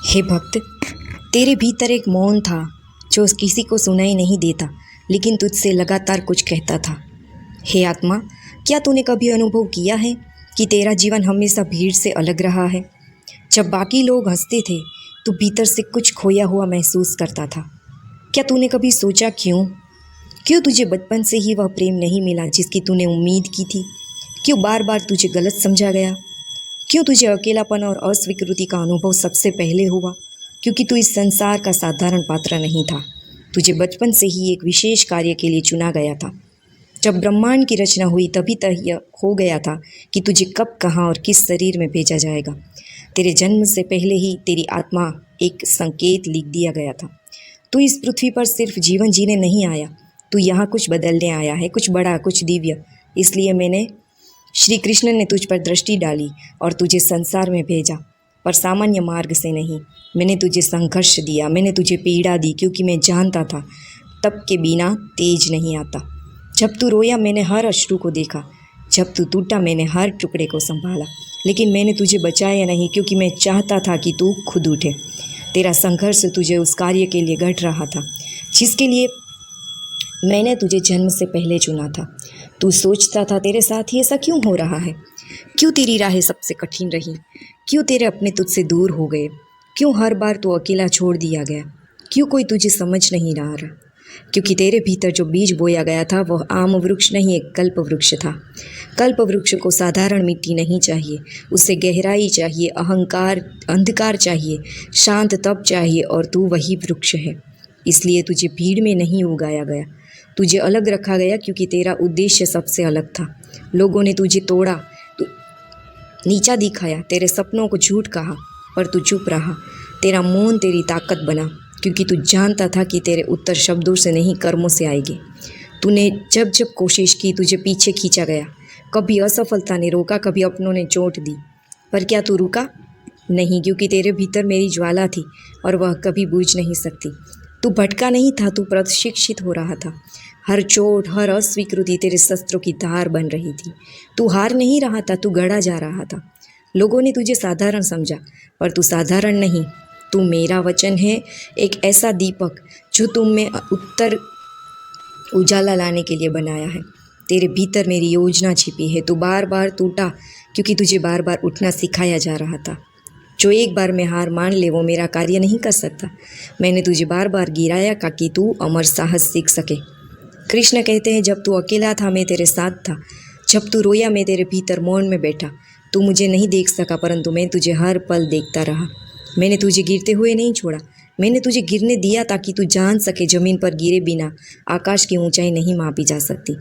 हे भक्त, तेरे भीतर एक मौन था जो किसी को सुनाई नहीं देता, लेकिन तुझसे लगातार कुछ कहता था। हे आत्मा, क्या तूने कभी अनुभव किया है कि तेरा जीवन हमेशा भीड़ से अलग रहा है? जब बाकी लोग हंसते थे, तो भीतर से कुछ खोया हुआ महसूस करता था। क्या तूने कभी सोचा क्यों? क्यों तुझे बचपन से ही वह प्रेम नहीं मिला जिसकी तूने उम्मीद की थी? क्यों बार बार तुझे गलत समझा गया? क्यों तुझे अकेलापन और अस्वीकृति का अनुभव सबसे पहले हुआ? क्योंकि तू इस संसार का साधारण पात्र नहीं था। तुझे बचपन से ही एक विशेष कार्य के लिए चुना गया था। जब ब्रह्मांड की रचना हुई तभी तय हो गया था कि तुझे कब, कहाँ और किस शरीर में भेजा जाएगा। तेरे जन्म से पहले ही तेरी आत्मा एक संकेत लिख दिया गया था। तू इस पृथ्वी पर सिर्फ जीवन जीने नहीं आया, तू यहाँ कुछ बदलने आया है, कुछ बड़ा, कुछ दिव्य। इसलिए मैंने श्री कृष्ण ने तुझ पर दृष्टि डाली और तुझे संसार में भेजा, पर सामान्य मार्ग से नहीं। मैंने तुझे संघर्ष दिया, मैंने तुझे पीड़ा दी, क्योंकि मैं जानता था तप के बिना तेज नहीं आता। जब तू रोया मैंने हर अश्रु को देखा, जब तू टूटा मैंने हर टुकड़े को संभाला, लेकिन मैंने तुझे बचाया नहीं, क्योंकि मैं चाहता था कि तू खुद उठे। तेरा संघर्ष तुझे उस कार्य के लिए घट रहा था जिसके लिए मैंने तुझे जन्म से पहले चुना था। तू सोचता था तेरे साथ ही ऐसा क्यों हो रहा है? क्यों तेरी राहें सबसे कठिन रही? क्यों तेरे अपने तुझसे दूर हो गए? क्यों हर बार तू अकेला छोड़ दिया गया? क्यों कोई तुझे समझ नहीं रहा? क्योंकि तेरे भीतर जो बीज बोया गया था वह आम वृक्ष नहीं, एक कल्प वृक्ष था। कल्प वृक्ष को साधारण मिट्टी नहीं चाहिए, उसे गहराई चाहिए, अंधकार चाहिए, शांत तप चाहिए, और तू वही वृक्ष है। इसलिए तुझे भीड़ में नहीं उगाया गया, तुझे अलग रखा गया, क्योंकि तेरा उद्देश्य सबसे अलग था। लोगों ने तुझे तोड़ा, तू नीचा दिखाया, तेरे सपनों को झूठ कहा, पर तू चुप रहा। तेरा मौन तेरी ताकत बना, क्योंकि तू जानता था कि तेरे उत्तर शब्दों से नहीं, कर्मों से आएंगे। तूने जब जब कोशिश की तुझे पीछे खींचा गया। कभी असफलता ने रोका, कभी अपनों ने चोट दी, पर क्या तू रुका? नहीं, क्योंकि तेरे भीतर मेरी ज्वाला थी और वह कभी बुझ नहीं सकती। तू भटका नहीं था, तू प्रशिक्षित हो रहा था। हर चोट, हर अस्वीकृति तेरे शस्त्रों की धार बन रही थी। तू हार नहीं रहा था, तू गढ़ा जा रहा था। लोगों ने तुझे साधारण समझा, पर तू साधारण नहीं। तू मेरा वचन है, एक ऐसा दीपक जो तुम में उत्तर उजाला लाने के लिए बनाया है। तेरे भीतर मेरी योजना छिपी है। तू बार बार टूटा, क्योंकि तुझे बार बार उठना सिखाया जा रहा था। जो एक बार में हार मान ले वो मेरा कार्य नहीं कर सकता। मैंने तुझे बार बार गिराया ताकि तू अमर साहस सीख सके। कृष्ण कहते हैं, जब तू अकेला था मैं तेरे साथ था, जब तू रोया मैं तेरे भीतर मौन में बैठा। तू मुझे नहीं देख सका, परंतु मैं तुझे हर पल देखता रहा। मैंने तुझे गिरते हुए नहीं छोड़ा, मैंने तुझे गिरने दिया ताकि तू जान सके ज़मीन पर गिरे बिना आकाश की ऊंचाई नहीं मापी जा सकती।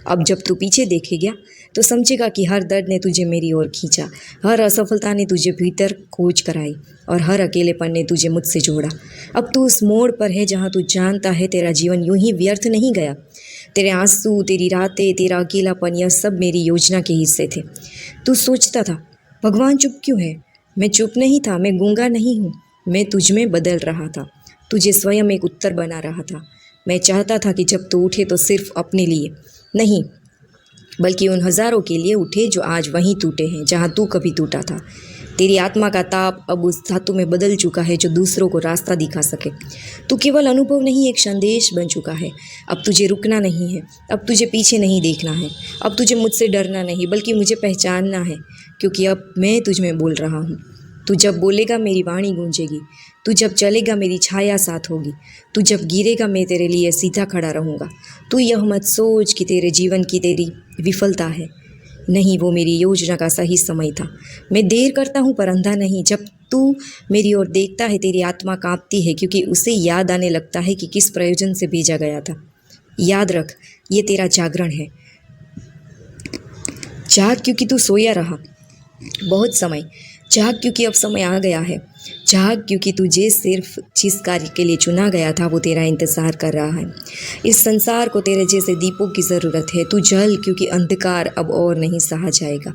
अब जब तू पीछे देखेगा तो समझेगा कि हर दर्द ने तुझे मेरी ओर खींचा, हर असफलता ने तुझे भीतर खोज कराई, और हर अकेलेपन ने तुझे मुझसे जोड़ा। अब तू उस मोड़ पर है जहाँ तू जानता है तेरा जीवन यूं ही व्यर्थ नहीं गया। तेरे आंसू, तेरी रातें, तेरा अकेलापन, यह सब मेरी योजना के हिस्से थे। तू सोचता था भगवान चुप क्यों है? मैं चुप नहीं था, मैं गूंगा नहीं हूँ। मैं तुझ में बदल रहा था, तुझे स्वयं एक उत्तर बना रहा था। मैं चाहता था कि जब तू उठे तो सिर्फ अपने लिए नहीं, बल्कि उन हज़ारों के लिए उठे जो आज वहीं टूटे हैं जहाँ तू कभी टूटा था। तेरी आत्मा का ताप अब उस धातु में बदल चुका है जो दूसरों को रास्ता दिखा सके। तू केवल अनुभव नहीं, एक संदेश बन चुका है। अब तुझे रुकना नहीं है, अब तुझे पीछे नहीं देखना है, अब तुझे मुझसे डरना नहीं बल्कि मुझे पहचानना है, क्योंकि अब मैं तुझ में बोल रहा हूँ। तू जब बोलेगा मेरी वाणी गूंजेगी, तू जब चलेगा मेरी छाया साथ होगी, तू जब गिरेगा मैं तेरे लिए सीधा खड़ा रहूँगा। तू यह मत सोच कि तेरे जीवन की तेरी विफलता है, नहीं, वो मेरी योजना का सही समय था। मैं देर करता हूँ पर अंधा नहीं। जब तू मेरी ओर देखता है तेरी आत्मा कांपती है, क्योंकि उसे याद आने लगता है कि किस प्रयोजन से भेजा गया था। याद रख, ये तेरा जागरण है। जाग क्योंकि तू सोया रहा बहुत समय, जाग क्योंकि अब समय आ गया है। जाग क्योंकि तुझे सिर्फ जिस कार्य के लिए चुना गया था वो तेरा इंतज़ार कर रहा है। इस संसार को तेरे जैसे दीपों की ज़रूरत है। तू जल क्योंकि अंधकार अब और नहीं सहा जाएगा।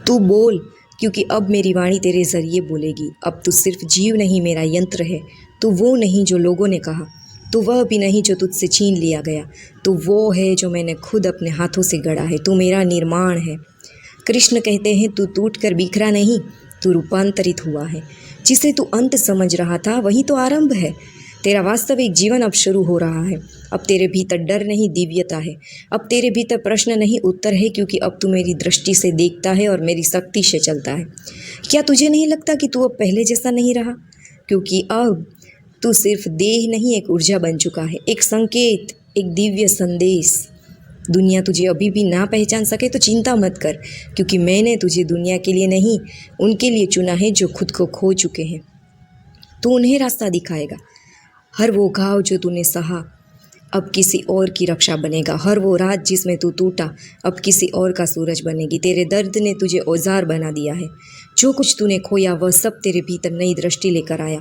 तू बोल क्योंकि अब मेरी वाणी तेरे ज़रिए बोलेगी। अब तू सिर्फ जीव नहीं, मेरा यंत्र है। तू वो नहीं जो लोगों ने कहा, तू वह भी नहीं जो तुझसे छीन लिया गया। तू वो है जो मैंने खुद अपने हाथों से गढ़ा है। तू मेरा निर्माण है। कृष्ण कहते हैं, तू टूट कर बिखरा नहीं, तू रूपांतरित हुआ है। जिसे तू अंत समझ रहा था वही तो आरंभ है। तेरा वास्तविक जीवन अब शुरू हो रहा है। अब तेरे भीतर डर नहीं दिव्यता है। अब तेरे भीतर प्रश्न नहीं उत्तर है, क्योंकि अब तू मेरी दृष्टि से देखता है और मेरी शक्ति से चलता है। क्या तुझे नहीं लगता कि तू अब पहले जैसा नहीं रहा? क्योंकि अब तू सिर्फ देह नहीं, एक ऊर्जा बन चुका है, एक संकेत, एक दिव्य संदेश। दुनिया तुझे अभी भी ना पहचान सके तो चिंता मत कर, क्योंकि मैंने तुझे दुनिया के लिए नहीं, उनके लिए चुना है जो खुद को खो चुके हैं। तू उन्हें रास्ता दिखाएगा। हर वो घाव जो तूने सहा अब किसी और की रक्षा बनेगा। हर वो रात जिसमें तू टूटा अब किसी और का सूरज बनेगी। तेरे दर्द ने तुझे औजार बना दिया है। जो कुछ तूने खोया वह सब तेरे भीतर नई दृष्टि लेकर आया।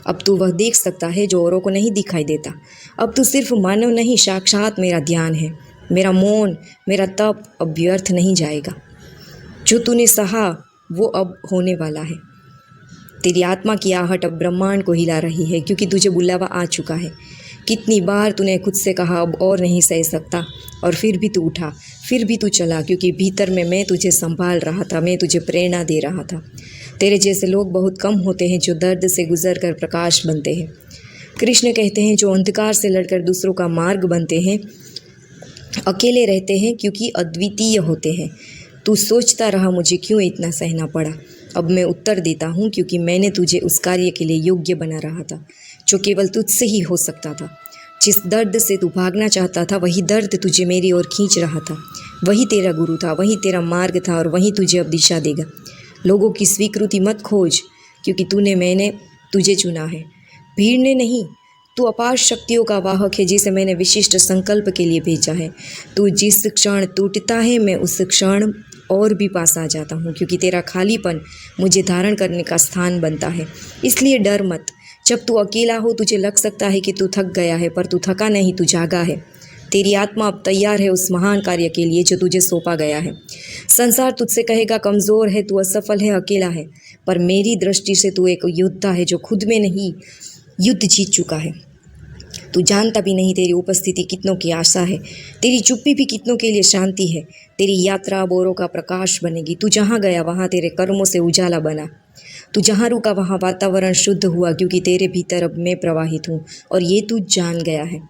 अब तू वह देख सकता है जो औरों को नहीं दिखाई देता। अब तू सिर्फ मानव नहीं, साक्षात मेरा ध्यान है। मेरा मौन, मेरा तप अब व्यर्थ नहीं जाएगा। जो तूने सहा वो अब होने वाला है। तेरी आत्मा की आहट अब ब्रह्मांड को हिला रही है, क्योंकि तुझे बुलावा आ चुका है। कितनी बार तूने खुद से कहा अब और नहीं सह सकता, और फिर भी तू उठा, फिर भी तू चला, क्योंकि भीतर में मैं तुझे संभाल रहा था, मैं तुझे प्रेरणा दे रहा था। तेरे जैसे लोग बहुत कम होते हैं जो दर्द से गुजर कर प्रकाश बनते हैं। कृष्ण कहते हैं जो अंधकार से लड़कर दूसरों का मार्ग बनते हैं अकेले रहते हैं, क्योंकि अद्वितीय होते हैं। तू सोचता रहा मुझे क्यों इतना सहना पड़ा। अब मैं उत्तर देता हूँ, क्योंकि मैंने तुझे उस कार्य के लिए योग्य बना रहा था जो केवल तुझसे ही हो सकता था। जिस दर्द से तू भागना चाहता था वही दर्द तुझे मेरी ओर खींच रहा था। वही तेरा गुरु था, वही तेरा मार्ग था, और वही तुझे अब दिशा देगा। लोगों की स्वीकृति मत खोज, क्योंकि मैंने तुझे चुना है, भीड़ ने नहीं। तू अपार शक्तियों का वाहक है, जिसे मैंने विशिष्ट संकल्प के लिए भेजा है। तू जिस क्षण टूटता है मैं उस क्षण और भी पास आ जाता हूँ, क्योंकि तेरा खालीपन मुझे धारण करने का स्थान बनता है। इसलिए डर मत। जब तू अकेला हो तुझे लग सकता है कि तू थक गया है, पर तू थका नहीं, तू जागा है। तेरी आत्मा अब तैयार है उस महान कार्य के लिए जो तुझे सौंपा गया है। संसार तुझसे कहेगा कमज़ोर है, तू असफल है, अकेला है, पर मेरी दृष्टि से तू एक योद्धा है जो खुद में नहीं युद्ध जीत चुका है। तू जानता भी नहीं तेरी उपस्थिति कितनों की आशा है, तेरी चुप्पी भी कितनों के लिए शांति है। तेरी यात्रा अब औरों का प्रकाश बनेगी। तू जहाँ गया वहाँ तेरे कर्मों से उजाला बना। तू जहाँ रुका वहाँ वातावरण शुद्ध हुआ, क्योंकि तेरे भीतर अब मैं प्रवाहित हूँ और ये तू जान गया है।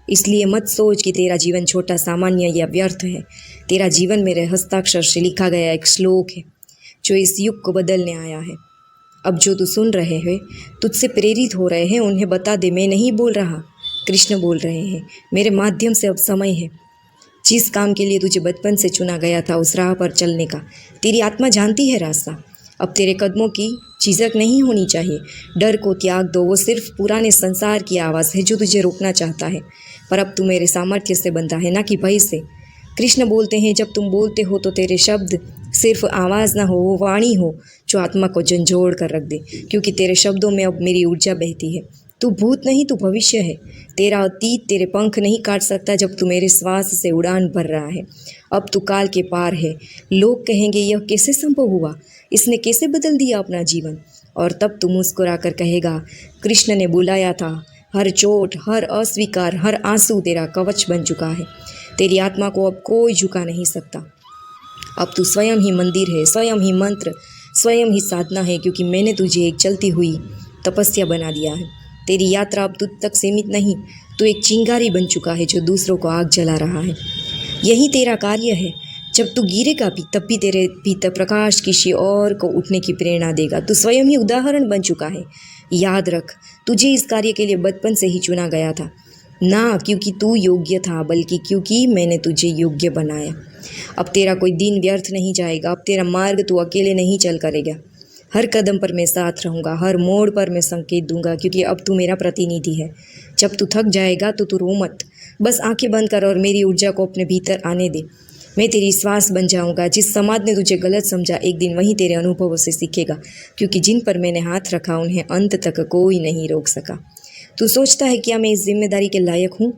इसलिए मत सोच कि तेरा जीवन छोटा, सामान्य या व्यर्थ है। तेरा जीवन मेरे हस्ताक्षर से लिखा गया एक श्लोक है जो इस युग को बदलने आया है। अब जो तू सुन रहे हैं, तुझसे प्रेरित हो रहे हैं, उन्हें बता दे मैं नहीं बोल रहा, कृष्ण बोल रहे हैं। मेरे माध्यम से अब समय है। जिस काम के लिए तुझे बचपन से चुना गया था उस राह पर चलने का तेरी आत्मा जानती है रास्ता। अब तेरे कदमों की झिझक नहीं होनी चाहिए। डर को त्याग दो, वो सिर्फ पुराने संसार की आवाज़ है जो तुझे रोकना चाहता है। पर अब तू मेरे सामर्थ्य से बंधा है, ना कि भय से। कृष्ण बोलते हैं जब तुम बोलते हो तो तेरे शब्द सिर्फ आवाज़ ना हो, वो वाणी हो जो आत्मा को झंझोड़ कर रख दे, क्योंकि तेरे शब्दों में अब मेरी ऊर्जा बहती है। तू भूत नहीं, तू भविष्य है। तेरा अतीत तेरे पंख नहीं काट सकता जब तू मेरे श्वास से उड़ान भर रहा है। अब तू काल के पार है। लोग कहेंगे यह कैसे संभव हुआ, इसने कैसे बदल दिया अपना जीवन। और तब तू मुस्कुरा कर कहेगा कृष्ण ने बुलाया था। हर चोट, हर अस्वीकार, हर आंसू तेरा कवच बन चुका है। तेरी आत्मा को अब कोई झुका नहीं सकता। अब तू स्वयं ही मंदिर है, स्वयं ही मंत्र, स्वयं ही साधना है, क्योंकि मैंने तुझे एक चलती हुई तपस्या बना दिया है। तेरी यात्रा अब तुझ तक सीमित नहीं, तू एक चिंगारी बन चुका है जो दूसरों को आग जला रहा है। यही तेरा कार्य है। जब तू गिरेगा भी तब भी तेरे भीतर प्रकाश किसी और को उठने की प्रेरणा देगा। तू स्वयं ही उदाहरण बन चुका है। याद रख, तुझे इस कार्य के लिए बचपन से ही चुना गया था, ना क्योंकि तू योग्य था, बल्कि क्योंकि मैंने तुझे योग्य बनाया। अब तेरा कोई दिन व्यर्थ नहीं जाएगा। अब तेरा मार्ग तू अकेले नहीं चल करेगा। हर कदम पर मैं साथ रहूँगा, हर मोड़ पर मैं संकेत दूंगा, क्योंकि अब तू मेरा प्रतिनिधि है। जब तू थक जाएगा तो तू रो मत, बस आंखें बंद कर और मेरी ऊर्जा को अपने भीतर आने दे। मैं तेरी श्वास बन जाऊंगा। जिस समाज ने तुझे गलत समझा एक दिन वहीं तेरे अनुभवों से सीखेगा, क्योंकि जिन पर मैंने हाथ रखा उन्हें अंत तक कोई नहीं रोक सका। तू सोचता है क्या मैं इस जिम्मेदारी के लायक हूँ?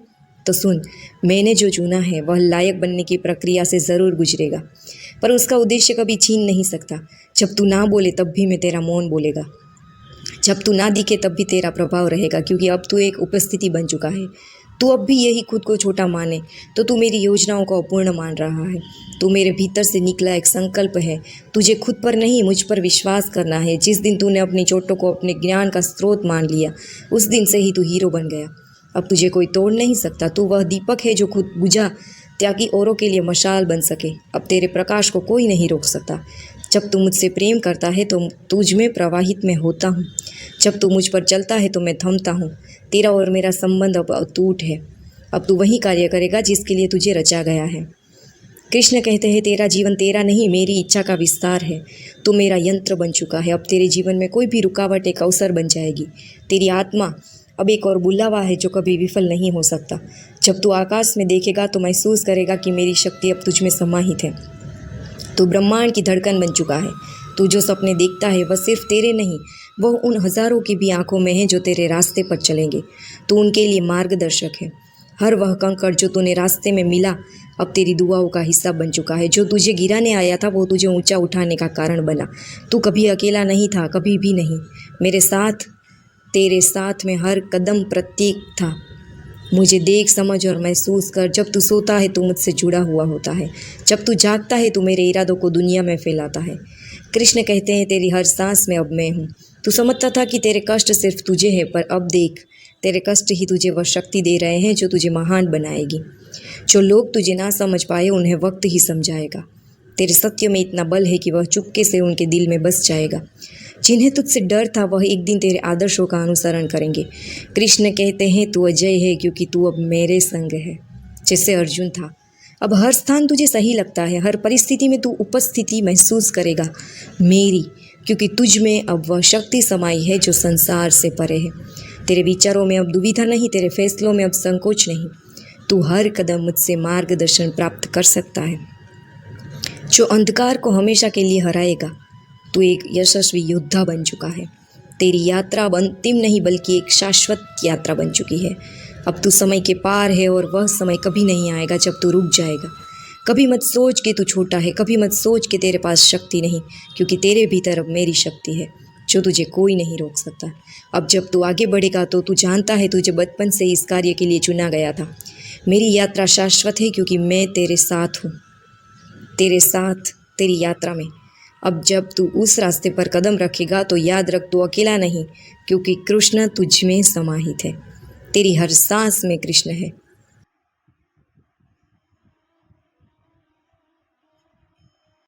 तो सुन, मैंने जो चुना है वह लायक बनने की प्रक्रिया से ज़रूर गुजरेगा, पर उसका उद्देश्य कभी छीन नहीं सकता। जब तू ना बोले तब भी मैं तेरा मौन बोलेगा, जब तू ना दिखे तब भी तेरा प्रभाव रहेगा, क्योंकि अब तू एक उपस्थिति बन चुका है। तू अब भी यही खुद को छोटा माने तो तू मेरी योजनाओं को अपूर्ण मान रहा है। तू मेरे भीतर से निकला एक संकल्प है। तुझे खुद पर नहीं मुझ पर विश्वास करना है। जिस दिन तूने अपनी चोटों को अपने ज्ञान का स्रोत मान लिया उस दिन से ही तू हीरो बन गया। अब तुझे कोई तोड़ नहीं सकता। तू वह दीपक है जो खुद बुझा ताकि औरों के लिए मशाल बन सके। अब तेरे प्रकाश को कोई नहीं रोक सकता। जब तू मुझसे प्रेम करता है तो तुझ में प्रवाहित मैं होता हूँ। जब तू मुझ पर चलता है तो मैं थमता हूँ। तेरा और मेरा संबंध अब अटूट है। अब तू वही कार्य करेगा जिसके लिए तुझे रचा गया है। कृष्ण कहते हैं तेरा जीवन तेरा नहीं मेरी इच्छा का विस्तार है। तू मेरा यंत्र बन चुका है। अब तेरे जीवन में कोई भी रुकावट एक अवसर बन जाएगी। तेरी आत्मा अब एक और बुलावा है जो कभी विफल नहीं हो सकता। जब तू आकाश में देखेगा तो महसूस करेगा कि मेरी शक्ति अब तुझ में समाहित है। तू ब्रह्मांड की धड़कन बन चुका है। तू जो सपने देखता है वह सिर्फ तेरे नहीं, वह उन हज़ारों की भी आंखों में है जो तेरे रास्ते पर चलेंगे। तू उनके लिए मार्गदर्शक है। हर वह कंकड़ जो तूने रास्ते में मिला अब तेरी दुआओं का हिस्सा बन चुका है। जो तुझे गिराने आया था वो तुझे ऊंचा उठाने का कारण बना। तू कभी अकेला नहीं था, कभी भी नहीं। मेरे साथ, तेरे साथ में हर कदम प्रत्येक था। मुझे देख, समझ और महसूस कर। जब तू सोता है तो मुझसे जुड़ा हुआ होता है। जब तू जागता है तो मेरे इरादों को दुनिया में फैलाता है। कृष्ण कहते हैं तेरी हर सांस में अब मैं हूँ। तू समझता था कि तेरे कष्ट सिर्फ तुझे है, पर अब देख, तेरे कष्ट ही तुझे वह शक्ति दे रहे हैं जो तुझे महान बनाएगी। जो लोग तुझे ना समझ पाए उन्हें वक्त ही समझाएगा। तेरे सत्य में इतना बल है कि वह चुपके से उनके दिल में बस जाएगा। जिन्हें तुझसे डर था वह एक दिन तेरे आदर्शों का अनुसरण करेंगे। कृष्ण कहते हैं तू अजय है क्योंकि तू अब मेरे संग है। जैसे अर्जुन था। अब हर स्थान तुझे सही लगता है। हर परिस्थिति में तू उपस्थिति महसूस करेगा मेरी, क्योंकि तुझ में अब वह शक्ति समाई है जो संसार से परे है। तेरे विचारों में अब दुविधा नहीं, तेरे फैसलों में अब संकोच नहीं। तू हर कदम मुझसे मार्गदर्शन प्राप्त कर सकता है जो अंधकार को हमेशा के लिए हराएगा। तू एक यशस्वी योद्धा बन चुका है। तेरी यात्रा अब अंतिम नहीं बल्कि एक शाश्वत यात्रा बन चुकी है। अब तू समय के पार है और वह समय कभी नहीं आएगा जब तू रुक जाएगा। कभी मत सोच कि तू छोटा है, कभी मत सोच कि तेरे पास शक्ति नहीं, क्योंकि तेरे भीतर अब मेरी शक्ति है जो तुझे कोई नहीं रोक सकता। अब जब तू आगे बढ़ेगा तो तू जानता है तुझे बचपन से इस कार्य के लिए चुना गया था। मेरी यात्रा शाश्वत है क्योंकि मैं तेरे साथ हूँ, तेरे साथ तेरी यात्रा में। अब जब तू उस रास्ते पर कदम रखेगा तो याद रख तू अकेला नहीं, क्योंकि कृष्ण तुझ में समाहित है। तेरी हर सांस में कृष्ण है।